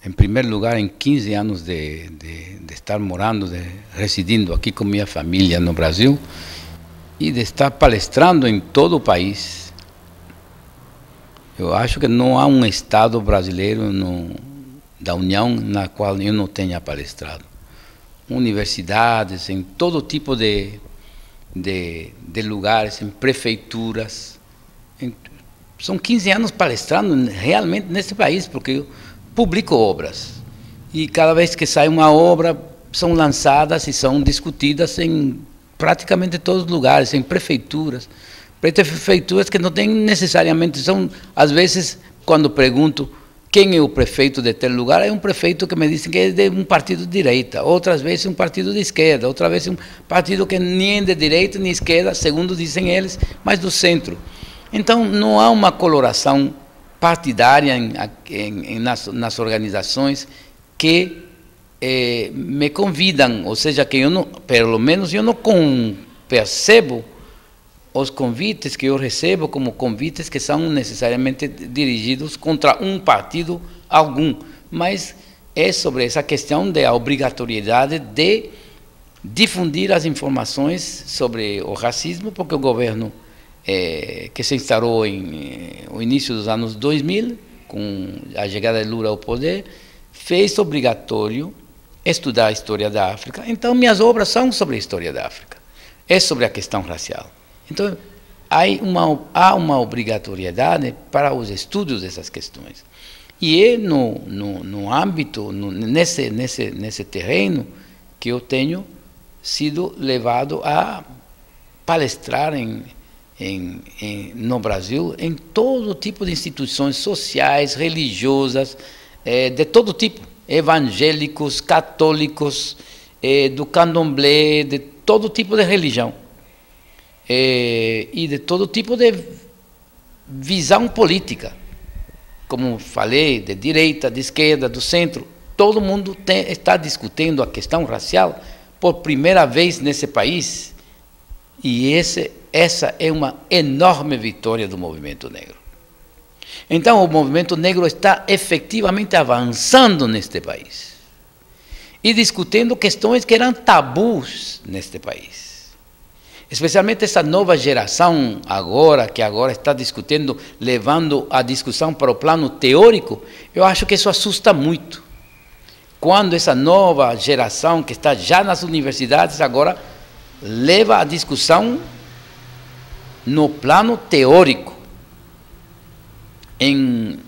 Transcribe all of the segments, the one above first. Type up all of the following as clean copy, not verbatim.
em primeiro lugar, em 15 anos de estar morando, residindo aqui com minha família no Brasil, e de estar palestrando em todo o país. Eu acho que não há um estado brasileiro da União na qual eu não tenha palestrado. Universidades, em todo tipo de lugares, em prefeituras. São 15 anos palestrando realmente nesse país, porque eu publico obras. E cada vez que sai uma obra, são lançadas e são discutidas em praticamente todos os lugares, em prefeituras. Prefeituras que não têm necessariamente, são, às vezes, quando pergunto quem é o prefeito de tal lugar, é um prefeito que me dizem que é de um partido de direita, outras vezes um partido de esquerda, outra vez um partido que nem é de direita nem esquerda, segundo dizem eles, mas do centro. Então, não há uma coloração partidária nas organizações que me convidam, ou seja, que eu não, pelo menos eu não percebo os convites que eu recebo como convites que são necessariamente dirigidos contra um partido algum, mas é sobre essa questão da obrigatoriedade de difundir as informações sobre o racismo, porque o governo que se instalou no início dos anos 2000, com a chegada de Lula ao poder, fez obrigatório estudar a história da África. Então, minhas obras são sobre a história da África, é sobre a questão racial. Então, há uma obrigatoriedade para os estudos dessas questões. E é no âmbito, nesse terreno, que eu tenho sido levado a palestrar no Brasil, em todo tipo de instituições sociais, religiosas, de todo tipo, evangélicos, católicos, do candomblé, de todo tipo de religião. E de todo tipo de visão política, como falei, de direita, de esquerda, do centro. Todo mundo está discutindo a questão racial por primeira vez nesse país, e essa é uma enorme vitória do movimento negro. Então, o movimento negro está efetivamente avançando neste país e discutindo questões que eram tabus neste país. Especialmente essa nova geração que agora está discutindo, levando a discussão para o plano teórico, eu acho que isso assusta muito. Quando essa nova geração que está já nas universidades agora leva a discussão no plano teórico, em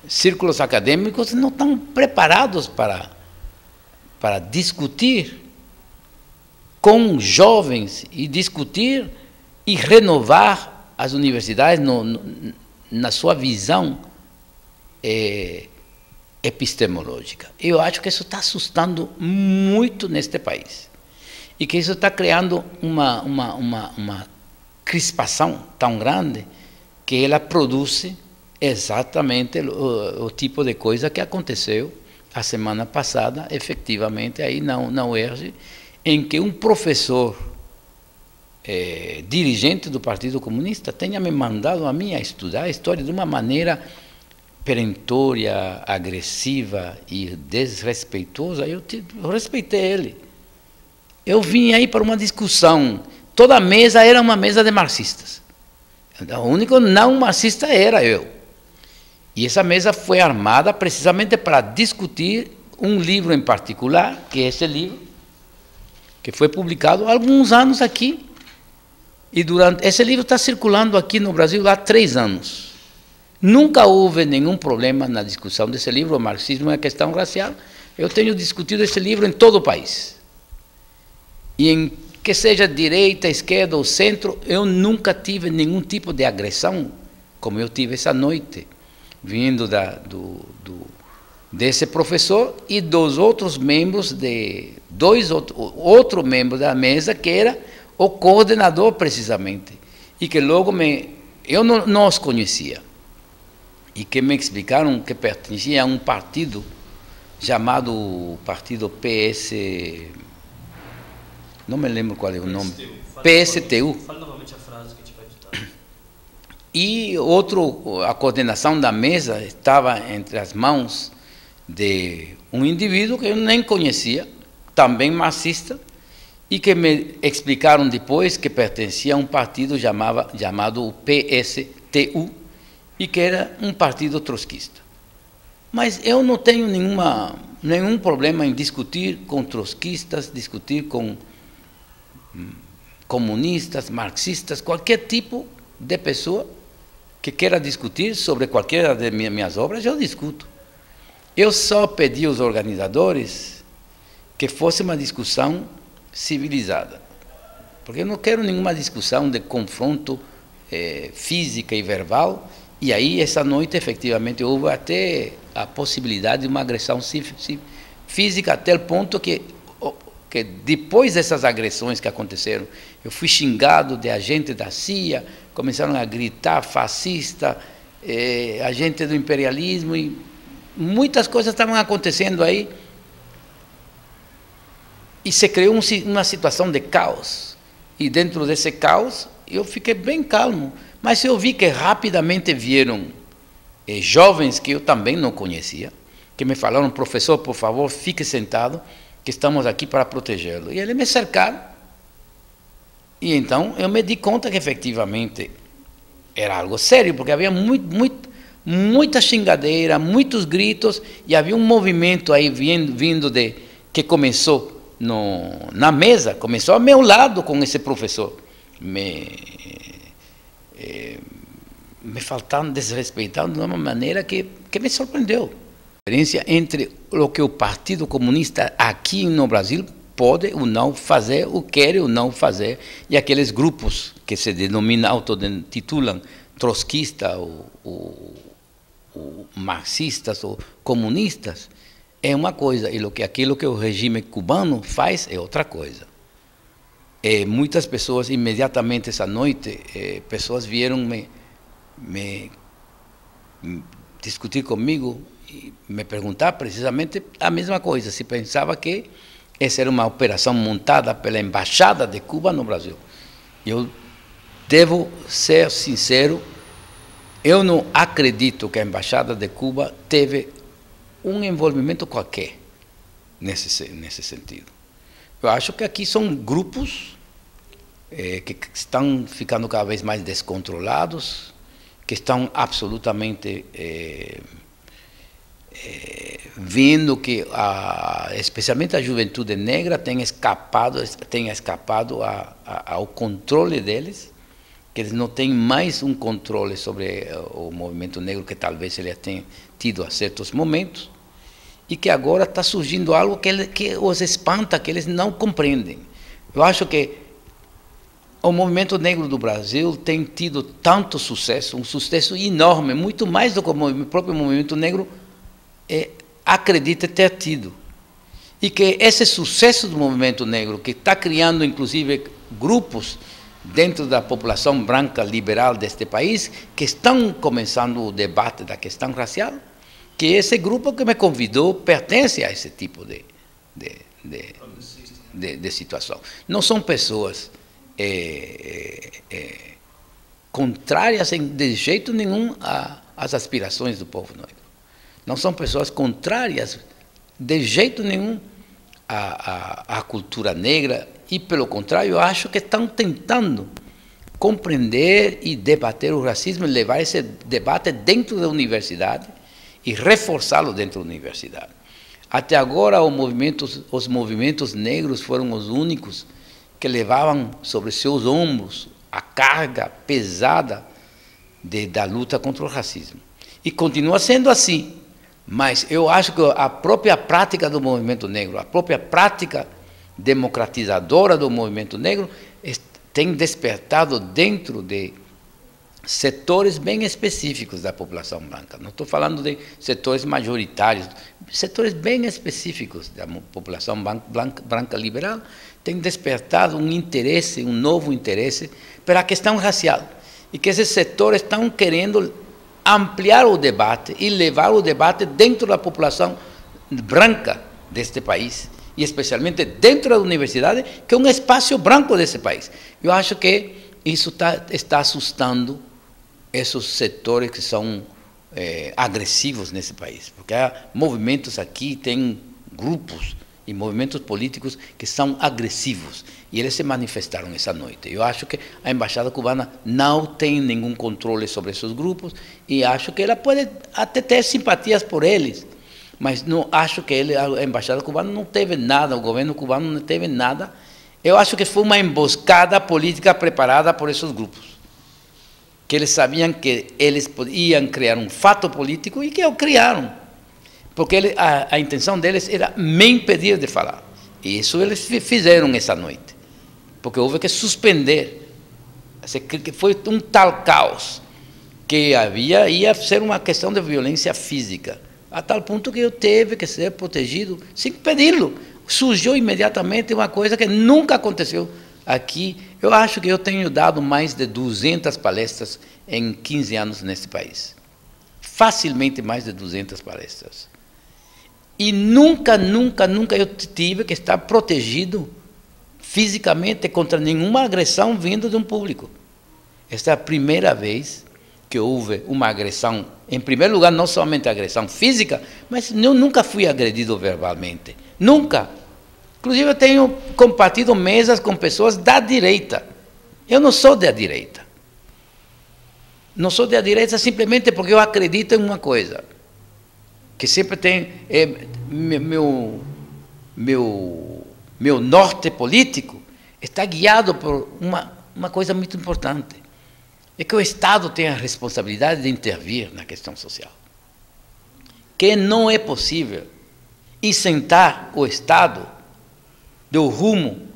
círculos acadêmicos não estão preparados para discutir com jovens e discutir e renovar as universidades na sua visão epistemológica. Eu acho que isso está assustando muito neste país e que isso está criando uma crispação tão grande que ela produz exatamente o tipo de coisa que aconteceu a semana passada, efetivamente, aí na UERJ, em que um professor dirigente do Partido Comunista tenha me mandado a mim a estudar a história de uma maneira perentória, agressiva e desrespeitosa. Eu respeitei ele. Eu vim aí para uma discussão. Toda a mesa era uma mesa de marxistas. O único não marxista era eu. E essa mesa foi armada precisamente para discutir um livro em particular, que é esse livro, que foi publicado há alguns anos aqui. E esse livro está circulando aqui no Brasil há 3 anos. Nunca houve nenhum problema na discussão desse livro, o marxismo é a questão racial. Eu tenho discutido esse livro em todo o país. E em que seja direita, esquerda ou centro, eu nunca tive nenhum tipo de agressão, como eu tive essa noite, vindo desse professor e dos outros membros, outro membro da mesa, que era o coordenador, precisamente, e que logo eu não os conhecia, e que me explicaram que pertencia a um partido chamado Partido PS, não me lembro qual é o nome, PSTU. Fala novamente a frase que a gente vai editar. E a coordenação da mesa estava entre as mãos de um indivíduo que eu nem conhecia, também marxista, e que me explicaram depois que pertencia a um partido chamado PSTU, e que era um partido trotskista. Mas eu não tenho nenhum problema em discutir com trotskistas, discutir com comunistas, marxistas, qualquer tipo de pessoa que queira discutir sobre qualquer de minhas obras, eu discuto. Eu só pedi aos organizadores que fosse uma discussão civilizada, porque eu não quero nenhuma discussão de confronto física e verbal, e aí essa noite efetivamente houve até a possibilidade de uma agressão física, até o ponto que depois dessas agressões que aconteceram, eu fui xingado de agente da CIA, começaram a gritar fascista, agente do imperialismo, e muitas coisas estavam acontecendo aí, e se criou uma situação de caos, e dentro desse caos eu fiquei bem calmo, mas eu vi que rapidamente vieram jovens que eu também não conhecia, que me falaram: professor, por favor, fique sentado, que estamos aqui para protegê-lo. E eles me cercaram, e então eu me di conta que efetivamente era algo sério, porque havia muita xingadeira, muitos gritos, e havia um movimento aí vindo que começou na mesa, começou ao meu lado com esse professor, me faltando, desrespeitando de uma maneira que me surpreendeu. A diferença entre o que o Partido Comunista aqui no Brasil pode ou não fazer, ou quer ou não fazer, e aqueles grupos que se denominam, autotitulam trotskistas, ou marxistas, ou comunistas, é uma coisa, e aquilo que o regime cubano faz é outra coisa. Muitas pessoas, imediatamente essa noite, pessoas vieram me discutir comigo e me perguntar precisamente a mesma coisa, se pensava que essa era uma operação montada pela Embaixada de Cuba no Brasil. Eu devo ser sincero, eu não acredito que a Embaixada de Cuba teve um envolvimento qualquer nesse sentido. Eu acho que aqui são grupos que estão ficando cada vez mais descontrolados, que estão absolutamente vendo que, especialmente a juventude negra, tem escapado ao controle deles, que eles não têm mais um controle sobre o movimento negro que talvez ele tenha tido a certos momentos, e que agora está surgindo algo que os espanta, que eles não compreendem. Eu acho que o movimento negro do Brasil tem tido tanto sucesso, um sucesso enorme, muito mais do que o próprio movimento negro acredita ter tido. E que esse sucesso do movimento negro, que está criando inclusive grupos dentro da população branca liberal deste país, que estão começando o debate da questão racial, que esse grupo que me convidou pertence a esse tipo de situação. Não são pessoas contrárias de jeito nenhum às aspirações do povo negro. Não são pessoas contrárias de jeito nenhum à cultura negra, e pelo contrário, eu acho que estão tentando compreender e debater o racismo, e levar esse debate dentro da universidade e reforçá-lo dentro da universidade. Até agora, os movimentos negros foram os únicos que levavam sobre seus ombros a carga pesada da luta contra o racismo. E continua sendo assim, mas eu acho que a própria prática do movimento negro, a própria prática democratizadora do movimento negro, tem despertado dentro de setores bem específicos da população branca. Não estou falando de setores majoritários, setores bem específicos da população branca liberal tem despertado um interesse, um novo interesse pela questão racial, e que esses setores estão querendo ampliar o debate e levar o debate dentro da população branca deste país, e especialmente dentro da universidade, que é um espaço branco desse país. Eu acho que isso está assustando esses setores que são agressivos nesse país, porque há movimentos aqui, tem grupos e movimentos políticos que são agressivos, e eles se manifestaram essa noite. Eu acho que a Embaixada Cubana não tem nenhum controle sobre esses grupos, e acho que ela pode até ter simpatias por eles, mas não acho que a Embaixada Cubana não teve nada, o governo cubano não teve nada. Eu acho que foi uma emboscada política preparada por esses grupos, que eles sabiam que eles iam criar um fato político e que o criaram, porque a intenção deles era me impedir de falar. E isso eles fizeram essa noite, porque houve que suspender. Foi um tal caos que ia ser uma questão de violência física, a tal ponto que eu teve que ser protegido sem pedi-lo. Surgiu imediatamente uma coisa que nunca aconteceu aqui. Eu acho que eu tenho dado mais de 200 palestras em 15 anos nesse país. Facilmente mais de 200 palestras. E nunca eu tive que estar protegido fisicamente contra nenhuma agressão vindo de um público. Esta é a primeira vez que houve uma agressão, em primeiro lugar, não somente agressão física, mas eu nunca fui agredido verbalmente. Nunca. Inclusive, eu tenho compartido mesas com pessoas da direita. Eu não sou da direita. Não sou da direita simplesmente porque eu acredito em uma coisa, que sempre tem meu norte político está guiado por uma coisa muito importante, é que o Estado tem a responsabilidade de intervir na questão social, que não é possível isentar o Estado do rumo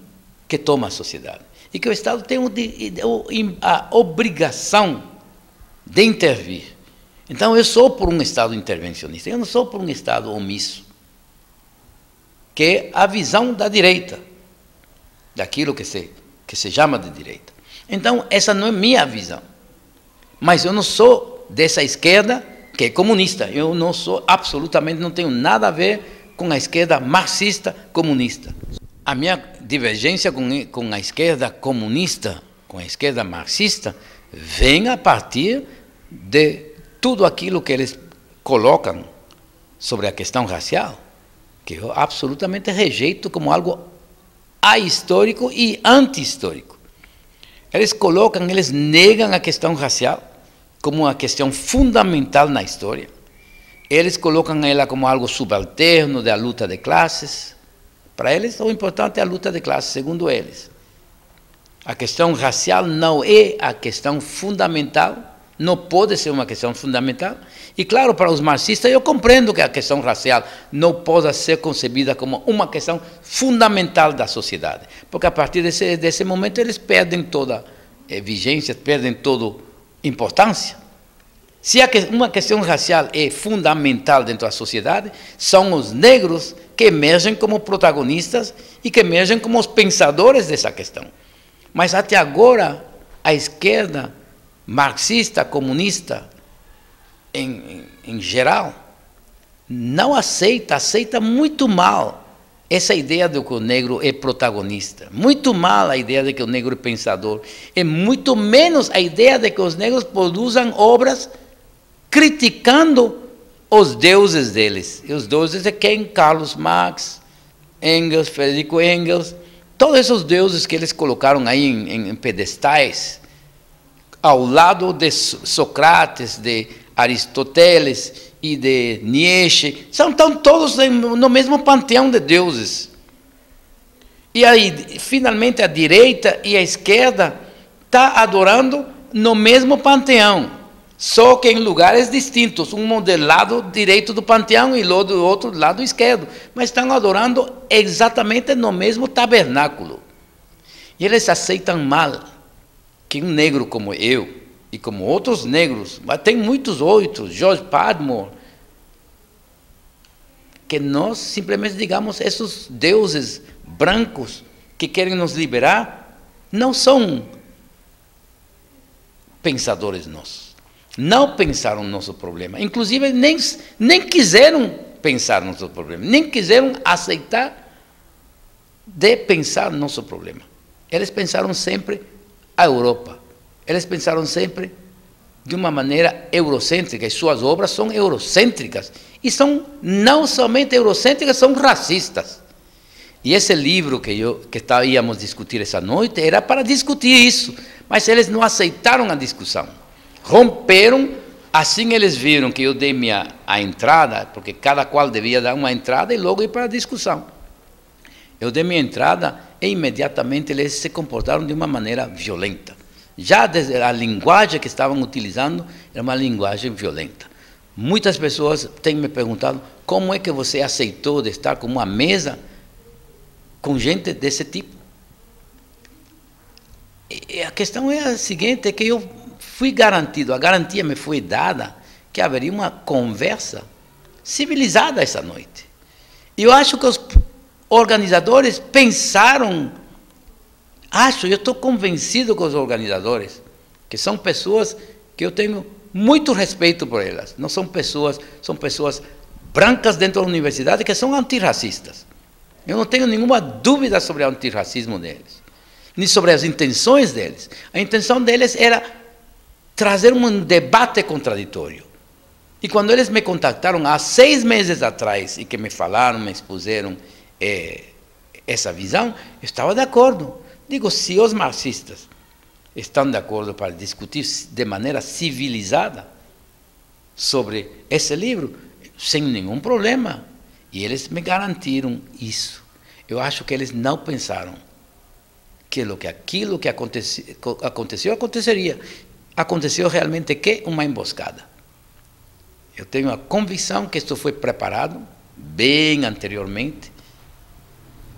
que toma a sociedade, e que o Estado tem a obrigação de intervir. Então, eu sou por um Estado intervencionista, eu não sou por um Estado omisso, que é a visão da direita, daquilo que se chama de direita. Então, essa não é minha visão, mas eu não sou dessa esquerda que é comunista, eu não sou, absolutamente, não tenho nada a ver com a esquerda marxista comunista. A minha divergência com a esquerda comunista, com a esquerda marxista, vem a partir de tudo aquilo que eles colocam sobre a questão racial, que eu absolutamente rejeito como algo ahistórico e anti-histórico. Eles negam a questão racial como uma questão fundamental na história. Eles colocam ela como algo subalterno da luta de classes. Para eles, o importante é a luta de classes, segundo eles. A questão racial não é a questão fundamental, não pode ser uma questão fundamental. E, claro, para os marxistas, eu compreendo que a questão racial não pode ser concebida como uma questão fundamental da sociedade, porque a partir desse momento eles perdem toda vigência, perdem toda importância. Se uma questão racial é fundamental dentro da sociedade, são os negros que emergem como protagonistas e que emergem como os pensadores dessa questão. Mas até agora, a esquerda marxista, comunista, em geral, não aceita muito mal essa ideia de que o negro é protagonista, muito mal a ideia de que o negro é pensador, e muito menos a ideia de que os negros produzam obras criticando os deuses deles. E os deuses é quem? Carlos Marx, Engels, Frederico Engels, todos esses deuses que eles colocaram aí em pedestais, ao lado de Sócrates, de Aristóteles e de Nietzsche, estão todos no mesmo panteão de deuses. E aí, finalmente, a direita e a esquerda estão adorando no mesmo panteão, só que em lugares distintos, um do lado direito do panteão e do outro lado esquerdo, mas estão adorando exatamente no mesmo tabernáculo. E eles aceitam mal que um negro como eu, e como outros negros, mas tem muitos outros, George Padmore, que nós simplesmente digamos, esses deuses brancos que querem nos liberar, não são pensadores nossos. Não pensaram no nosso problema. Inclusive, nem quiseram pensar no nosso problema, nem quiseram aceitar de pensar no nosso problema. Eles pensaram sempre a Europa. Eles pensaram sempre de uma maneira eurocêntrica, e suas obras são eurocêntricas, e são não somente eurocêntricas, são racistas. E esse livro que íamos discutir essa noite era para discutir isso, mas eles não aceitaram a discussão, romperam. Assim eles viram que eu dei a entrada, porque cada qual devia dar uma entrada e logo ir para a discussão. Eu dei minha entrada e imediatamente eles se comportaram de uma maneira violenta. Já a linguagem que estavam utilizando era uma linguagem violenta. Muitas pessoas têm me perguntado como é que você aceitou de estar com uma mesa com gente desse tipo. E a questão é a seguinte, é que eu fui garantido, a garantia me foi dada que haveria uma conversa civilizada essa noite. E eu acho que os organizadores pensaram, eu estou convencido com os organizadores, que são pessoas que eu tenho muito respeito por elas. Não são pessoas brancas dentro da universidade que são antirracistas. Eu não tenho nenhuma dúvida sobre o antirracismo deles, nem sobre as intenções deles. A intenção deles era trazer um debate contraditório. E quando eles me contactaram há 6 meses atrás, e que me falaram, me expuseram essa visão, eu estava de acordo. Digo, se os marxistas estão de acordo para discutir de maneira civilizada sobre esse livro, sem nenhum problema. E eles me garantiram isso. Eu acho que eles não pensaram que aquilo que aconteceu, aconteceria. Aconteceu realmente que uma emboscada. Eu tenho a convicção que isso foi preparado bem anteriormente,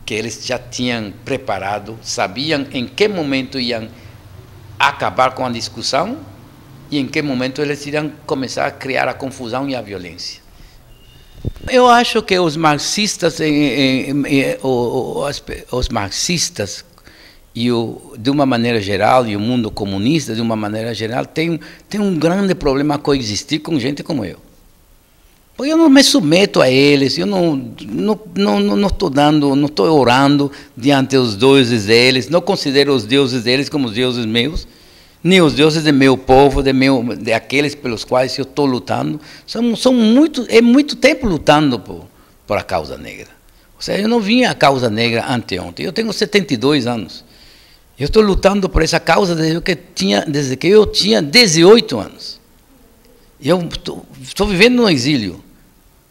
que eles já tinham preparado, sabiam em que momento iam acabar com a discussão e em que momento eles iriam começar a criar a confusão e a violência. Eu acho que os marxistas, de uma maneira geral, e o mundo comunista, de uma maneira geral, tem um grande problema a coexistir com gente como eu. Porque eu não me submeto a eles, eu não estou orando diante dos deuses deles, não considero os deuses deles como os deuses meus, nem os deuses de meu povo, de aqueles pelos quais eu estou lutando. É muito tempo lutando por a causa negra. Ou seja, eu não vim a causa negra anteontem, eu tenho 72 anos. Eu estou lutando por essa causa desde que eu tinha 18 anos. Eu estou vivendo no exílio.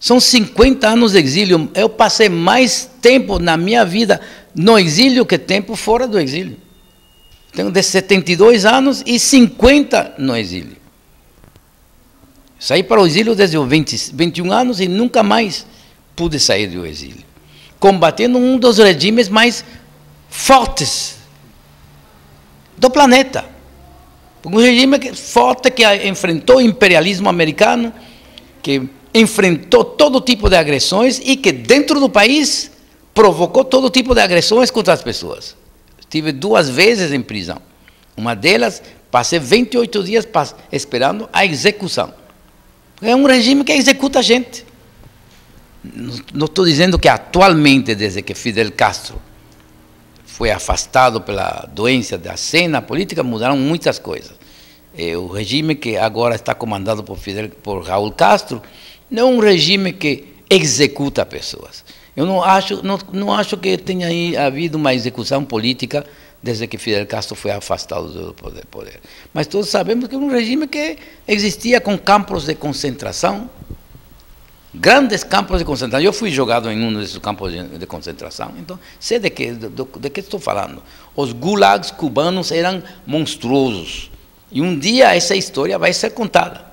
São 50 anos de exílio. Eu passei mais tempo na minha vida no exílio que tempo fora do exílio. Tenho de 72 anos e 50 no exílio. Saí para o exílio desde os 21 anos e nunca mais pude sair do exílio. Combatendo um dos regimes mais fortes do planeta. Um regime forte que enfrentou o imperialismo americano, que enfrentou todo tipo de agressões e que dentro do país provocou todo tipo de agressões contra as pessoas. Estive 2 vezes em prisão. Uma delas, passei 28 dias esperando a execução. É um regime que executa a gente. Não estou dizendo que atualmente, desde que Fidel Castro foi afastado pela doença da cena política, mudaram muitas coisas. O regime que agora está comandado por Raul Castro não é um regime que executa pessoas. Eu não acho que tenha havido uma execução política desde que Fidel Castro foi afastado do poder. Mas todos sabemos que é um regime que existia com campos de concentração, grandes campos de concentração. Eu fui jogado em um desses campos de concentração, então sei de que estou falando. Os gulags cubanos eram monstruosos. E um dia essa história vai ser contada.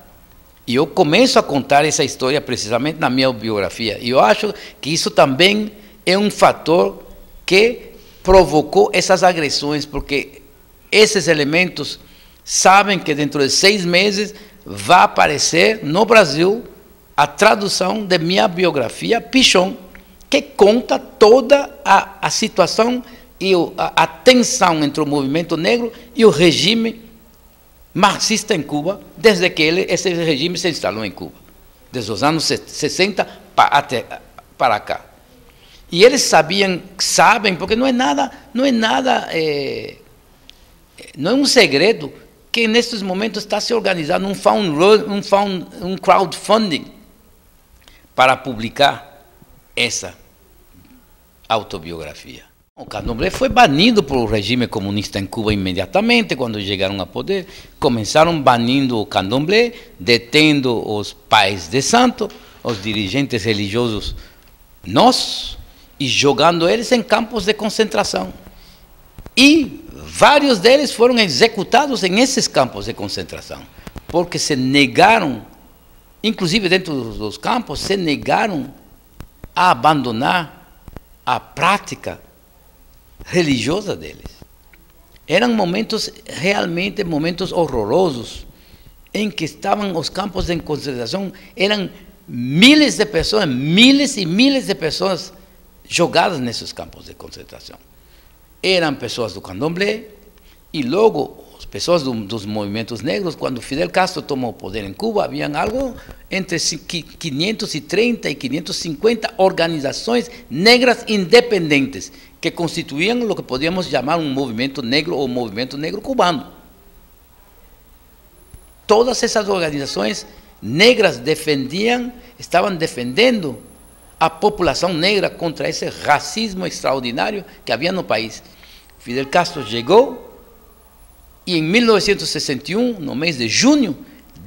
E eu começo a contar essa história precisamente na minha biografia. E eu acho que isso também é um fator que provocou essas agressões, porque esses elementos sabem que dentro de 6 meses vai aparecer no Brasil a tradução de minha biografia, Pichon, que conta toda a situação e a tensão entre o movimento negro e o regime marxista em Cuba, desde que esse regime se instalou em Cuba, desde os anos 60 para cá. E eles sabem, porque não é um segredo que nestes momentos está se organizando um crowdfunding para publicar essa autobiografia. O candomblé foi banido pelo regime comunista em Cuba imediatamente, quando chegaram ao poder. Começaram banindo o candomblé, detendo os pais de santo, os dirigentes religiosos nossos, e jogando eles em campos de concentração. E vários deles foram executados em esses campos de concentração, porque se negaram, inclusive dentro dos campos, se negaram a abandonar a prática religiosa deles. Eram momentos, realmente momentos horrorosos, em que estavam os campos de concentração, eram miles de pessoas, miles e miles de pessoas jogadas nesses campos de concentração. Eram pessoas do candomblé, e logo as pessoas dos movimentos negros. Quando Fidel Castro tomou o poder em Cuba, havia algo entre 530 e 550 organizações negras independentes, que constituíam o que podíamos chamar um movimento negro ou movimento negro cubano. Todas essas organizações negras estavam defendendo a população negra contra esse racismo extraordinário que havia no país. Fidel Castro chegou e em 1961, no mês de junho,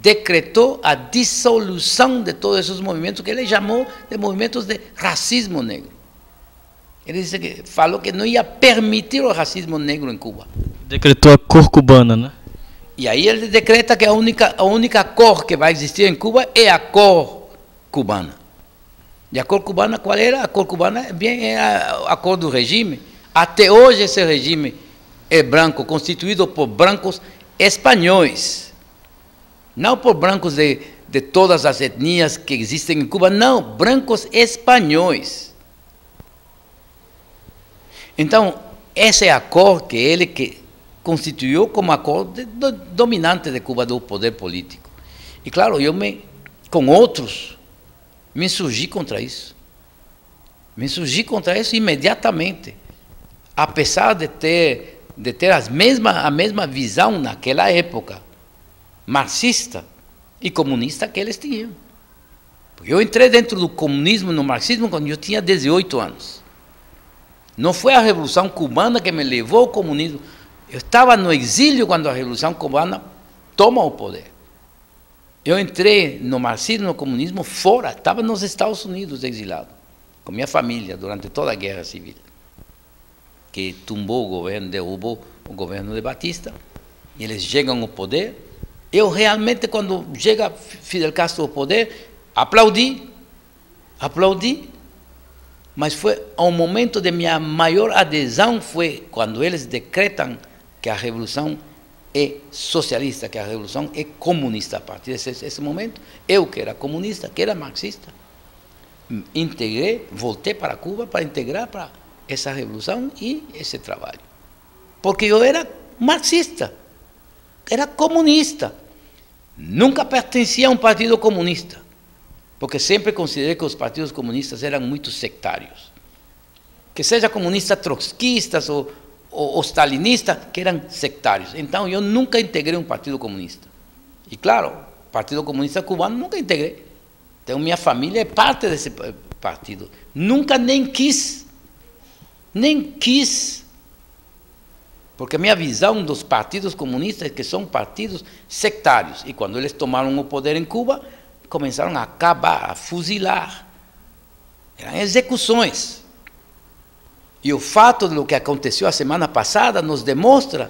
decretou a dissolução de todos esses movimentos que ele chamou de movimentos de racismo negro. Ele falou que não ia permitir o racismo negro em Cuba. Decretou a cor cubana, né? E aí ele decreta que a única cor que vai existir em Cuba é a cor cubana. E a cor cubana, qual era? A cor cubana é a cor do regime. Até hoje esse regime é branco, constituído por brancos espanhóis. Não por brancos de todas as etnias que existem em Cuba, não, brancos espanhóis. Então, essa é a cor que ele constituiu como a cor dominante de Cuba, do poder político. E claro, com outros, me insurgi contra isso. Me insurgi contra isso imediatamente. Apesar de ter a mesma visão naquela época, marxista e comunista, que eles tinham. Porque eu entrei dentro do comunismo, no marxismo, quando eu tinha 18 anos. Não foi a Revolução Cubana que me levou ao comunismo. Eu estava no exílio quando a Revolução Cubana toma o poder. Eu entrei no marxismo, no comunismo, fora. Estava nos Estados Unidos, exilado, com minha família, durante toda a Guerra Civil, que tumbou o governo, derrubou o governo de Batista, e eles chegam ao poder. Eu realmente, quando chega Fidel Castro ao poder, aplaudi, mas foi o momento de minha maior adesão, foi quando eles decretam que a revolução é socialista, que a revolução é comunista. A partir desse momento, eu que era comunista, que era marxista, voltei para Cuba para integrar para essa revolução e esse trabalho. Porque eu era marxista, era comunista, nunca pertencia a um partido comunista, porque sempre considerei que os partidos comunistas eram muito sectários. Que seja comunista trotskistas ou stalinista, que eram sectários. Então, eu nunca integrei um partido comunista. E, claro, o Partido Comunista Cubano nunca integrei. Então, minha família é parte desse partido. Nunca nem quis. Porque a minha visão dos partidos comunistas é que são partidos sectários. E quando eles tomaram o poder em Cuba, começaram a acabar, a fuzilar. Eram execuções. E o fato do que aconteceu a semana passada nos demonstra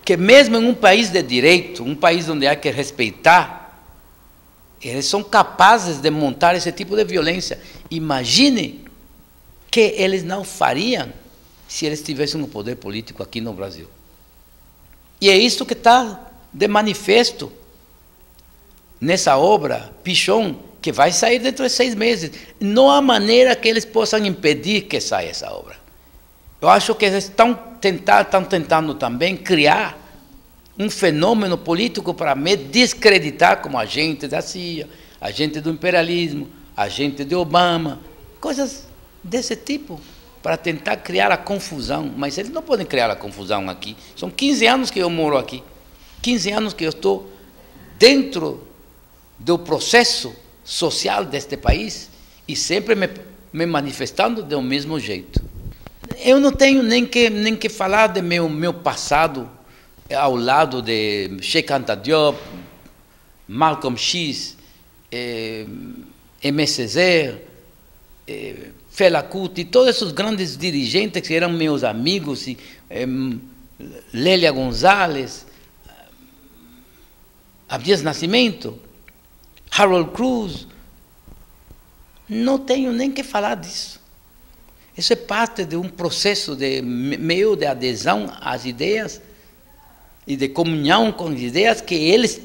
que mesmo em um país de direito, um país onde há que respeitar, eles são capazes de montar esse tipo de violência. Imagine que eles não fariam se eles tivessem um poder político aqui no Brasil. E é isso que está de manifesto nessa obra, Pichón, que vai sair dentro de 6 meses. Não há maneira que eles possam impedir que saia essa obra. Eu acho que eles estão tentando também criar um fenômeno político para me descreditar como agente da CIA, agente do imperialismo, agente de Obama, coisas desse tipo, para tentar criar a confusão. Mas eles não podem criar a confusão aqui. São 15 anos que eu moro aqui. 15 anos que eu estou dentro do processo social deste país e sempre me manifestando do mesmo jeito. Eu não tenho nem que falar de meu passado ao lado de Cheikh Anta Diop, Malcolm X, Aimé Césaire, Fela Kuti, todos esses grandes dirigentes que eram meus amigos, e Lélia Gonzalez, Abdias Nascimento, Harold Cruz. Não tenho nem que falar disso. Isso é parte de um processo meu de adesão às ideias e de comunhão com as ideias que eles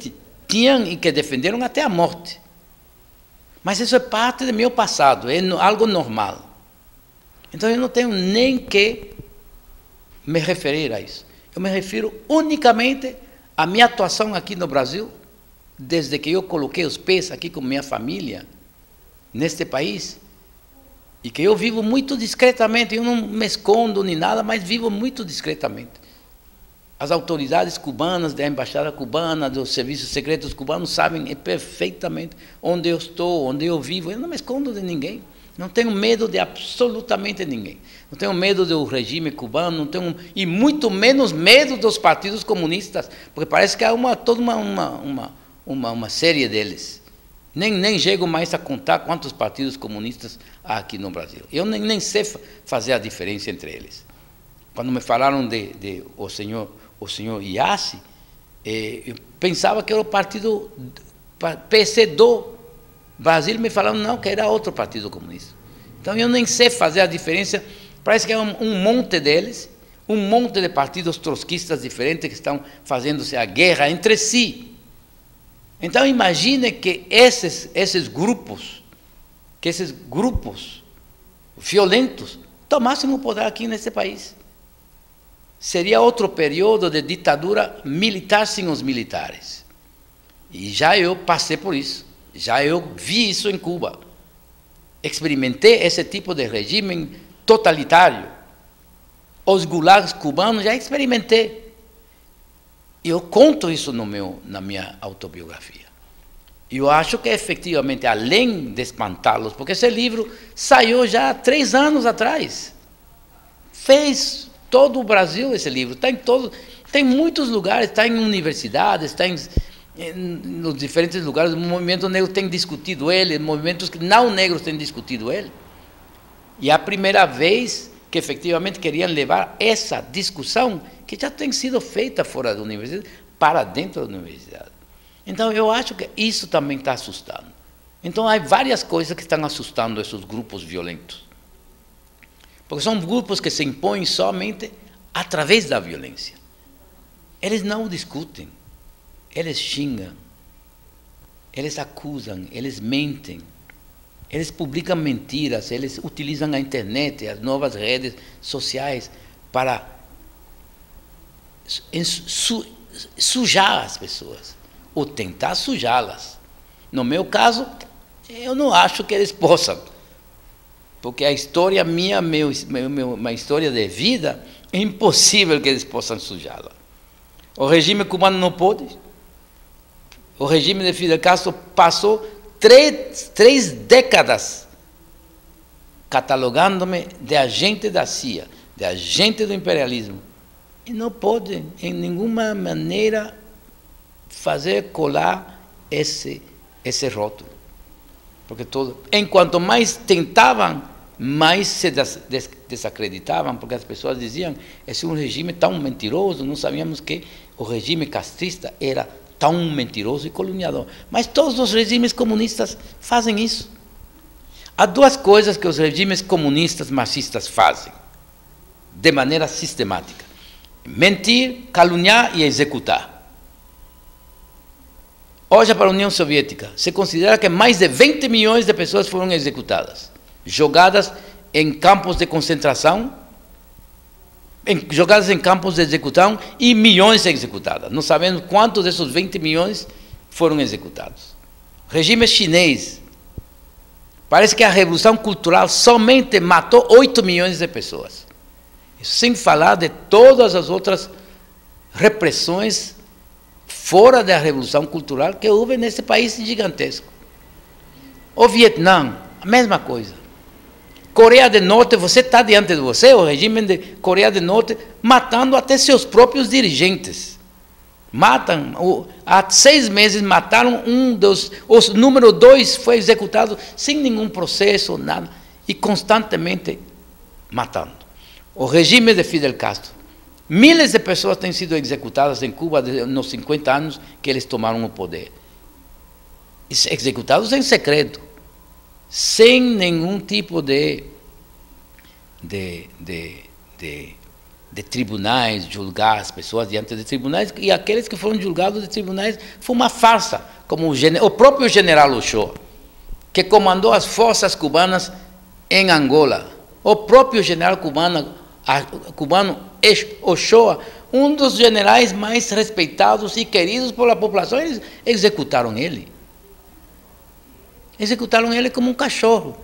tinham e que defenderam até a morte. Mas isso é parte do meu passado, é algo normal. Então eu não tenho nem que me referir a isso. Eu me refiro unicamente à minha atuação aqui no Brasil, desde que eu coloquei os pés aqui com minha família, neste país, e que eu vivo muito discretamente, eu não me escondo nem nada, mas vivo muito discretamente. As autoridades cubanas, da embaixada cubana, dos serviços secretos cubanos, sabem perfeitamente onde eu estou, onde eu vivo. Eu não me escondo de ninguém. Não tenho medo de absolutamente ninguém. Não tenho medo do regime cubano, não tenho, e muito menos medo dos partidos comunistas, porque parece que há toda uma série deles. Nem chego mais a contar quantos partidos comunistas há aqui no Brasil. Eu nem sei fazer a diferença entre eles. Quando me falaram de o senhor Iassi, eu pensava que era o partido PC do Brasil, me falaram não, que era outro partido comunista. Então eu nem sei fazer a diferença, parece que é um monte deles, um monte de partidos trotskistas diferentes que estão fazendo-se a guerra entre si. Então imagine que esses grupos violentos tomassem o poder aqui nesse país. Seria outro período de ditadura militar sem os militares. E já eu passei por isso. Já eu vi isso em Cuba. Experimentei esse tipo de regime totalitário. Os gulags cubanos já experimentei. E eu conto isso na minha autobiografia. E eu acho que, efetivamente, além de espantá-los, porque esse livro saiu já há 3 anos atrás. Fez todo o Brasil esse livro. Está em tem muitos lugares, está em universidades, está nos diferentes lugares. O movimento negro tem discutido ele, movimentos que não negros têm discutido ele. E é a primeira vez que efetivamente queriam levar essa discussão, que já tem sido feita fora da universidade, para dentro da universidade. Então, eu acho que isso também está assustando. Então, há várias coisas que estão assustando esses grupos violentos. Porque são grupos que se impõem somente através da violência. Eles não discutem, eles xingam, eles acusam, eles mentem, eles publicam mentiras, eles utilizam a internet, as novas redes sociais para sujar as pessoas, ou tentar sujá-las. No meu caso, eu não acho que eles possam, porque a história minha, uma história de vida, é impossível que eles possam sujá-la. O regime cubano não pode. O regime de Fidel Castro passou 3 décadas catalogando-me de agente da CIA, de agente do imperialismo. E não pode, em nenhuma maneira, fazer colar esse rótulo. Porque enquanto mais tentavam, mais se desacreditavam, porque as pessoas diziam: esse é um regime tão mentiroso, não sabíamos que o regime castrista era tão mentiroso e coloniador. Mas todos os regimes comunistas fazem isso. Há 2 coisas que os regimes comunistas marxistas fazem, de maneira sistemática: mentir, caluniar e executar. Hoje, para a União Soviética, se considera que mais de 20 milhões de pessoas foram executadas, jogadas em campos de concentração, jogadas em campos de execução, e milhões executadas. Não sabemos quantos desses 20 milhões foram executados. Regime chinês, parece que a Revolução Cultural somente matou 8 milhões de pessoas. Sem falar de todas as outras repressões fora da revolução cultural que houve nesse país gigantesco. O Vietnã, a mesma coisa. Coreia do Norte, você está diante de você, o regime de Coreia do Norte, matando até seus próprios dirigentes. Matam, há 6 meses mataram os número 2 foi executado sem nenhum processo, nada, e constantemente matando. O regime de Fidel Castro, milhares de pessoas têm sido executadas em Cuba nos 50 anos que eles tomaram o poder. Executados em secreto, sem nenhum tipo de tribunais, julgar as pessoas diante de tribunais, e aqueles que foram julgados de tribunais foi uma farsa, como o próprio general Ochoa, que comandou as forças cubanas em Angola. O próprio general cubano Ochoa, um dos generais mais respeitados e queridos pela população, eles executaram ele. Executaram ele como um cachorro.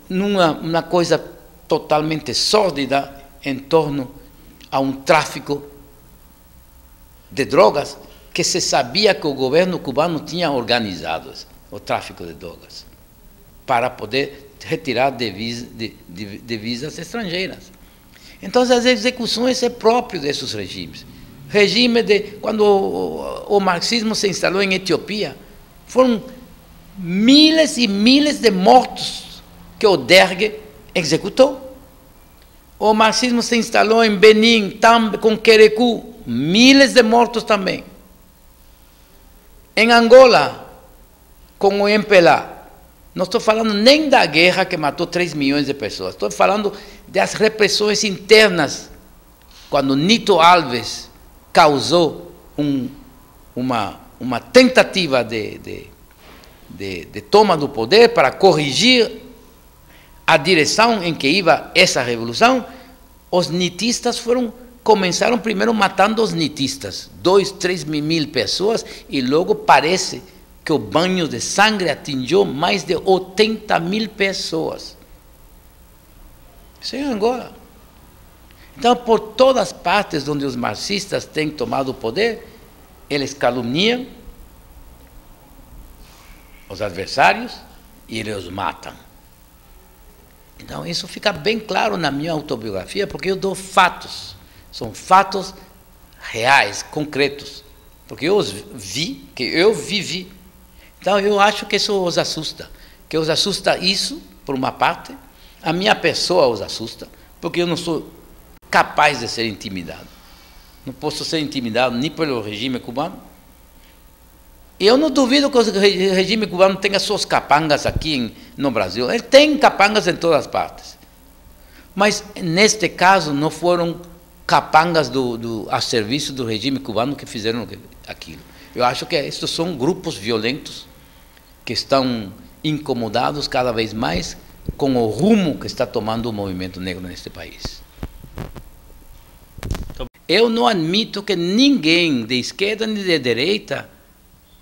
Numa coisa totalmente sórdida em torno a um tráfico de drogas que se sabia que o governo cubano tinha organizado o tráfico de drogas para poder retirar divisas estrangeiras. Então, as execuções é próprio desses regimes. Regime quando o marxismo se instalou em Etiópia, foram milhares e milhares de mortos que o Derg executou. O marxismo se instalou em Benin, com Querecu, milhares de mortos também. Em Angola, com o MPLA. Não estou falando nem da guerra que matou 3 milhões de pessoas. Estou falando das repressões internas, quando Nito Alves causou uma tentativa de toma do poder para corrigir a direção em que ia essa revolução. Os nitistas começaram primeiro matando os nitistas, 2, 3 mil pessoas, e logo parece que o banho de sangue atingiu mais de 80 mil pessoas. Isso é Angola. Então, por todas as partes onde os marxistas têm tomado o poder, eles caluniam os adversários e eles os matam. Então, isso fica bem claro na minha autobiografia, porque eu dou fatos. São fatos reais, concretos. Porque eu os vi, que eu vivi. Então, eu acho que isso os assusta. Que os assusta isso, por uma parte. A minha pessoa os assusta, porque eu não sou capaz de ser intimidado. Não posso ser intimidado nem pelo regime cubano. E eu não duvido que o regime cubano tenha suas capangas aqui no Brasil. Ele tem capangas em todas as partes. Mas, neste caso, não foram capangas a serviço do regime cubano que fizeram aquilo. Eu acho que estes são grupos violentos que estão incomodados cada vez mais com o rumo que está tomando o movimento negro neste país. Eu não admito que ninguém de esquerda nem de direita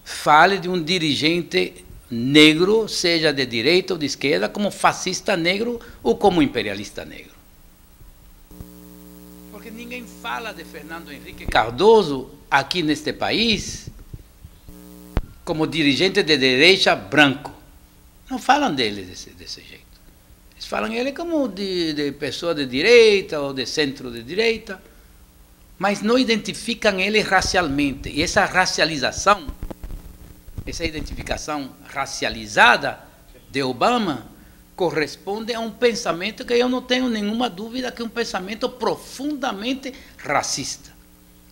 fale de um dirigente negro, seja de direita ou de esquerda, como fascista negro ou como imperialista negro. Porque ninguém fala de Fernando Henrique Cardoso aqui neste país como dirigente de direita branco. Não falam dele desse jeito. Eles falam ele como de pessoa de direita ou de centro de direita, mas não identificam ele racialmente. E essa racialização, essa identificação racializada de Obama corresponde a um pensamento que eu não tenho nenhuma dúvida que é um pensamento profundamente racista.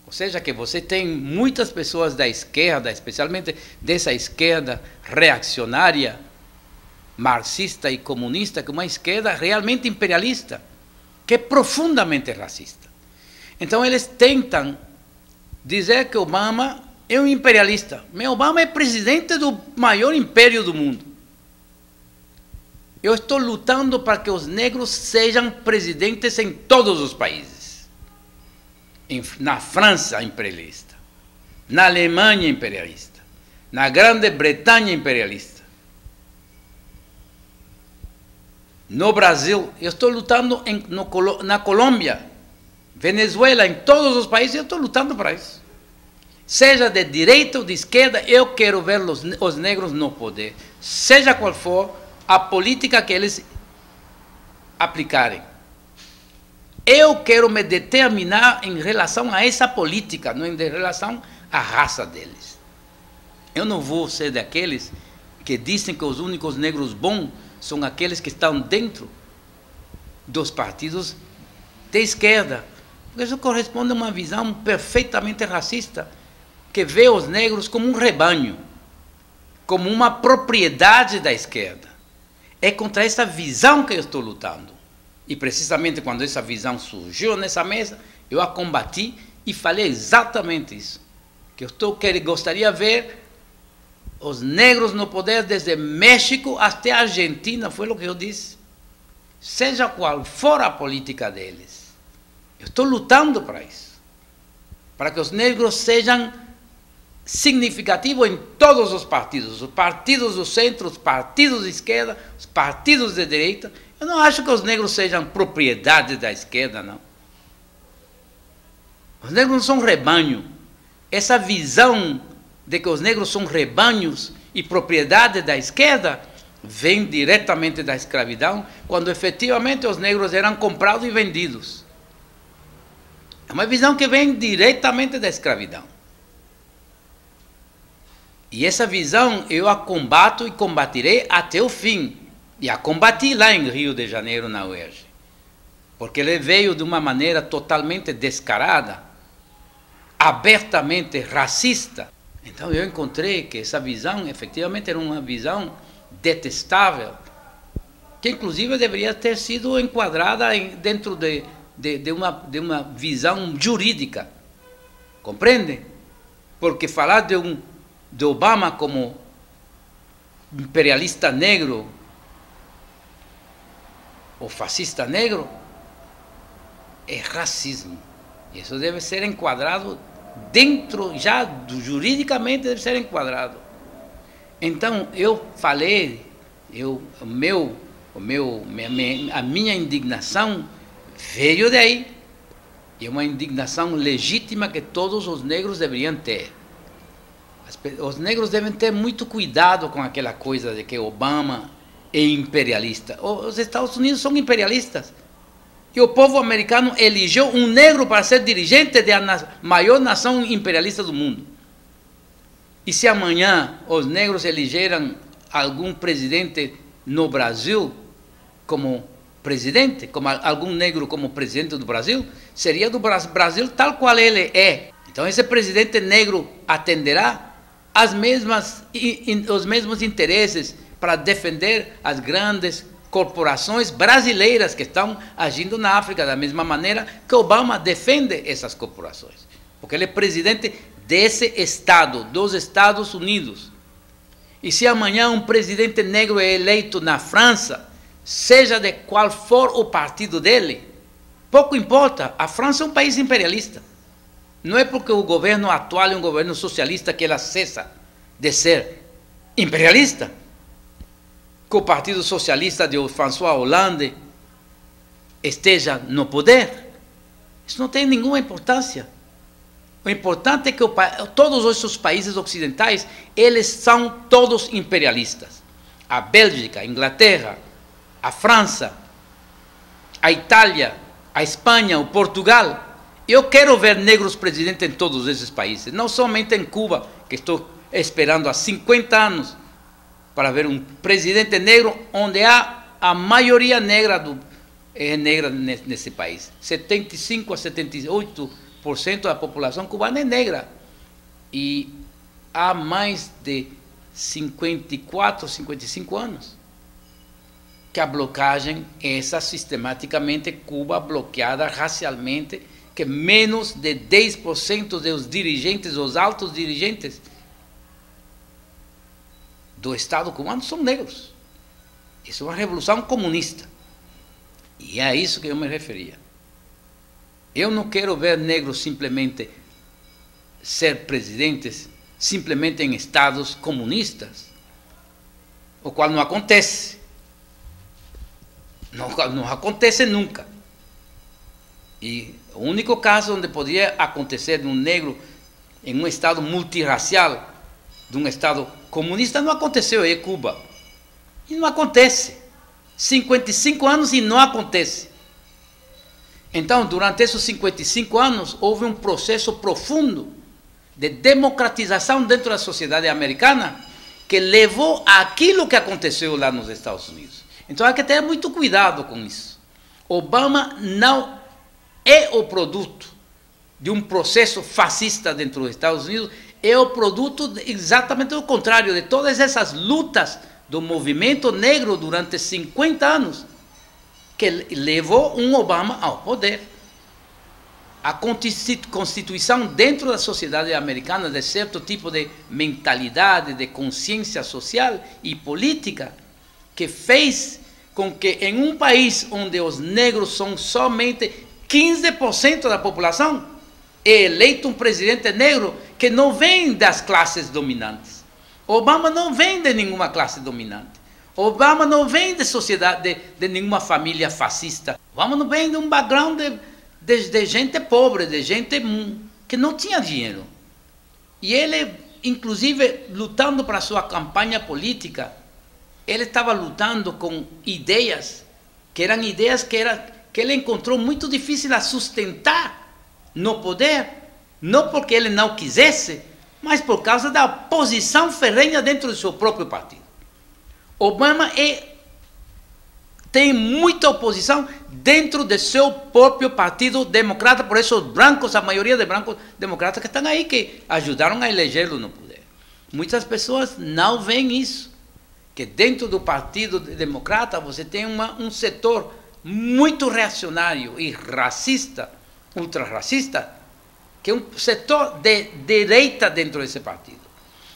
Ou seja, que você tem muitas pessoas da esquerda, especialmente dessa esquerda reacionária, marxista e comunista, que é uma esquerda realmente imperialista, que é profundamente racista. Então eles tentam dizer que Obama é um imperialista. Mas Obama é presidente do maior império do mundo. Eu estou lutando para que os negros sejam presidentes em todos os países. Na França, imperialista. Na Alemanha, imperialista. Na Grã-Bretanha, imperialista. No Brasil, eu estou lutando na Colômbia, Venezuela, em todos os países, eu estou lutando para isso. Seja de direita ou de esquerda, eu quero ver os negros no poder. Seja qual for a política que eles aplicarem. Eu quero me determinar em relação a essa política, não em relação à raça deles. Eu não vou ser daqueles que dizem que os únicos negros bons são aqueles que estão dentro dos partidos de esquerda. Porque isso corresponde a uma visão perfeitamente racista, que vê os negros como um rebanho, como uma propriedade da esquerda. É contra essa visão que eu estou lutando. E precisamente quando essa visão surgiu nessa mesa, eu a combati e falei exatamente isso. Que gostaria de ver os negros no poder desde México até a Argentina, foi o que eu disse. Seja qual for a política deles. Eu estou lutando para isso. Para que os negros sejam significativos em todos os partidos do centro, os partidos de esquerda, os partidos de direita. Eu não acho que os negros sejam propriedade da esquerda, não. Os negros não são rebanho. Essa visão de que os negros são rebanhos e propriedade da esquerda vem diretamente da escravidão, quando efetivamente os negros eram comprados e vendidos. É uma visão que vem diretamente da escravidão. E essa visão eu a combato e combatirei até o fim. E a combati lá em Rio de Janeiro, na UERJ. Porque ele veio de uma maneira totalmente descarada, abertamente racista. Então eu encontrei que essa visão, efetivamente, era uma visão detestável, que inclusive deveria ter sido enquadrada dentro de uma visão jurídica. Compreende? Porque falar de Obama como imperialista negro ou fascista negro é racismo. Isso deve ser enquadrado dentro, já juridicamente deve ser enquadrado. Então eu falei, a minha indignação veio daí. E é uma indignação legítima que todos os negros deveriam ter. Os negros devem ter muito cuidado com aquela coisa de que Obama é imperialista. Os Estados Unidos são imperialistas. E o povo americano elegeu um negro para ser dirigente da maior nação imperialista do mundo. E se amanhã os negros elegeram algum presidente no Brasil como presidente, como algum negro como presidente do Brasil, seria do Brasil tal qual ele é. Então esse presidente negro atenderá os mesmos interesses para defender as grandes corporações brasileiras que estão agindo na África, da mesma maneira que Obama defende essas corporações. Porque ele é presidente desse Estado, dos Estados Unidos. E se amanhã um presidente negro é eleito na França, seja de qual for o partido dele, pouco importa, a França é um país imperialista. Não é porque o governo atual é um governo socialista que ela cessa de ser imperialista. Que o Partido Socialista de François Hollande esteja no poder. Isso não tem nenhuma importância. O importante é que todos esses países ocidentais, eles são todos imperialistas. A Bélgica, a Inglaterra, a França, a Itália, a Espanha, o Portugal. Eu quero ver negros presidentes em todos esses países, não somente em Cuba, que estou esperando há 50 anos para ver um presidente negro, onde há a maioria negra nesse país. 75% a 78% da população cubana é negra. E há mais de 54, 55 anos que a blocagem é essa sistematicamente, Cuba bloqueada racialmente, que menos de 10% dos dirigentes, os altos dirigentes do Estado cubano são negros. Isso é uma revolução comunista. E é a isso que eu me referia. Eu não quero ver negros simplesmente ser presidentes, simplesmente em estados comunistas, o qual não acontece. Não acontece nunca. E o único caso onde poderia acontecer de um negro em um Estado multirracial, de um Estado comunista, não aconteceu em Cuba. E não acontece. 55 anos e não acontece. Então, durante esses 55 anos, houve um processo profundo de democratização dentro da sociedade americana que levou àquilo que aconteceu lá nos Estados Unidos. Então, há que ter muito cuidado com isso. Obama não é o produto de um processo fascista dentro dos Estados Unidos, é o produto exatamente do contrário, de todas essas lutas do movimento negro durante 50 anos, que levou um Obama ao poder. A constituição dentro da sociedade americana de certo tipo de mentalidade, de consciência social e política, que fez com que em um país onde os negros são somente 15% da população, é eleito um presidente negro que não vem das classes dominantes. Obama não vem de nenhuma classe dominante. Obama não vem de sociedade, de nenhuma família fascista. Obama não vem de um background de gente pobre, de gente que não tinha dinheiro. E ele, inclusive, lutando para a sua campanha política, ele estava lutando com ideias que eram ideias que ele encontrou muito difícil a sustentar no poder, não porque ele não quisesse, mas por causa da oposição ferrenha dentro do seu próprio partido. Obama tem muita oposição dentro do seu próprio partido democrata, por isso os brancos, a maioria de brancos democratas que estão aí, que ajudaram a elegê-lo no poder. Muitas pessoas não veem isso, que dentro do partido democrata você tem um setor muito reacionário e racista, ultrarracista, que é um setor de direita dentro desse partido.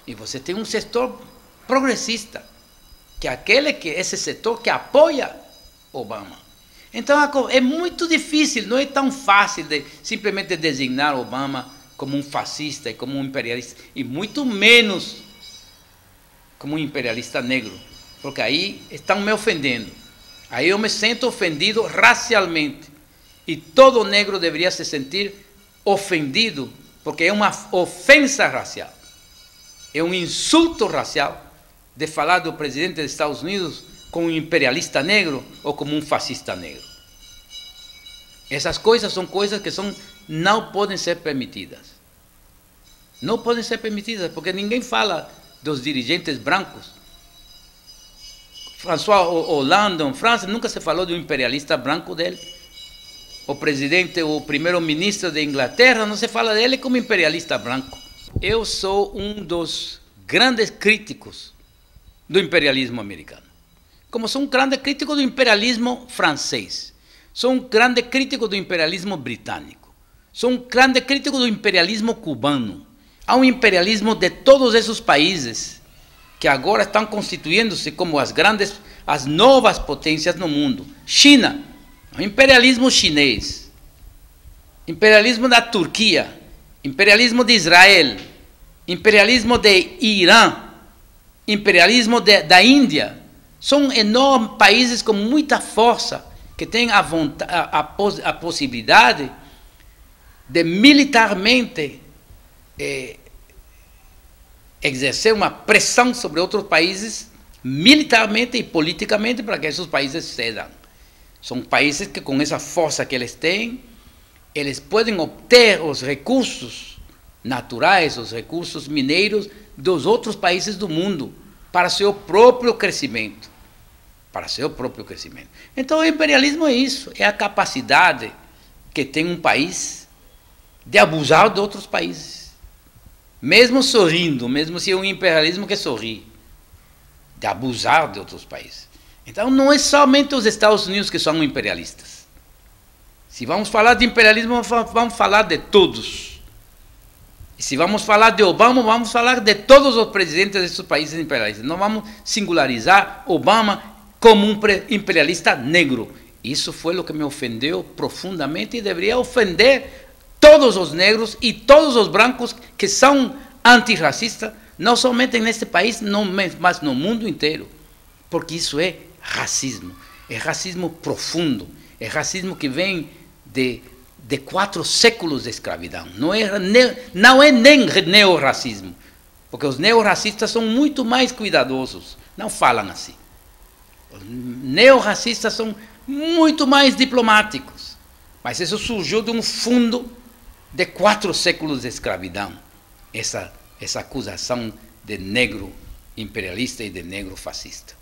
E você tem um setor progressista, que é esse setor que apoia Obama. Então é muito difícil, não é tão fácil de simplesmente designar Obama como um fascista e como um imperialista, e muito menos como um imperialista negro, porque aí estão me ofendendo. Aí eu me sinto ofendido racialmente, e todo negro deveria se sentir ofendido, porque é uma ofensa racial, é um insulto racial de falar do presidente dos Estados Unidos como um imperialista negro ou como um fascista negro. Essas coisas são coisas que não podem ser permitidas. Não podem ser permitidas, porque ninguém fala dos dirigentes brancos. François Hollande, em França, nunca se falou de um imperialista branco dele. O presidente, o primeiro-ministro da Inglaterra, não se fala dele como imperialista branco. Eu sou um dos grandes críticos do imperialismo americano. Como sou um grande crítico do imperialismo francês. Sou um grande crítico do imperialismo britânico. Sou um grande crítico do imperialismo cubano. Há um imperialismo de todos esses países que agora estão constituindo-se como as novas potências no mundo. China, o imperialismo chinês, imperialismo da Turquia, imperialismo de Israel, imperialismo de Irã, imperialismo da Índia. São enormes países com muita força, que têm a possibilidade de militarmente exercer uma pressão sobre outros países, militarmente e politicamente, para que esses países cedam. São países que, com essa força que eles têm, eles podem obter os recursos naturais, os recursos mineiros dos outros países do mundo, para seu próprio crescimento. Para seu próprio crescimento. Então, o imperialismo é isso, é a capacidade que tem um país de abusar de outros países. Mesmo sorrindo, mesmo se é um imperialismo que sorri, de abusar de outros países. Então, não é somente os Estados Unidos que são imperialistas. Se vamos falar de imperialismo, vamos falar de todos. E se vamos falar de Obama, vamos falar de todos os presidentes desses países imperialistas. Não vamos singularizar Obama como um imperialista negro. Isso foi o que me ofendeu profundamente e deveria ofender todos os negros e todos os brancos que são antirracistas, não somente neste país, mas no mundo inteiro. Porque isso é racismo profundo, é racismo que vem de 4 séculos de escravidão. Não é nem neorracismo, porque os neorracistas são muito mais cuidadosos, não falam assim. Os neorracistas são muito mais diplomáticos, mas isso surgiu de um fundo de 4 séculos de escravidão, essa acusação de negro imperialista e de negro fascista.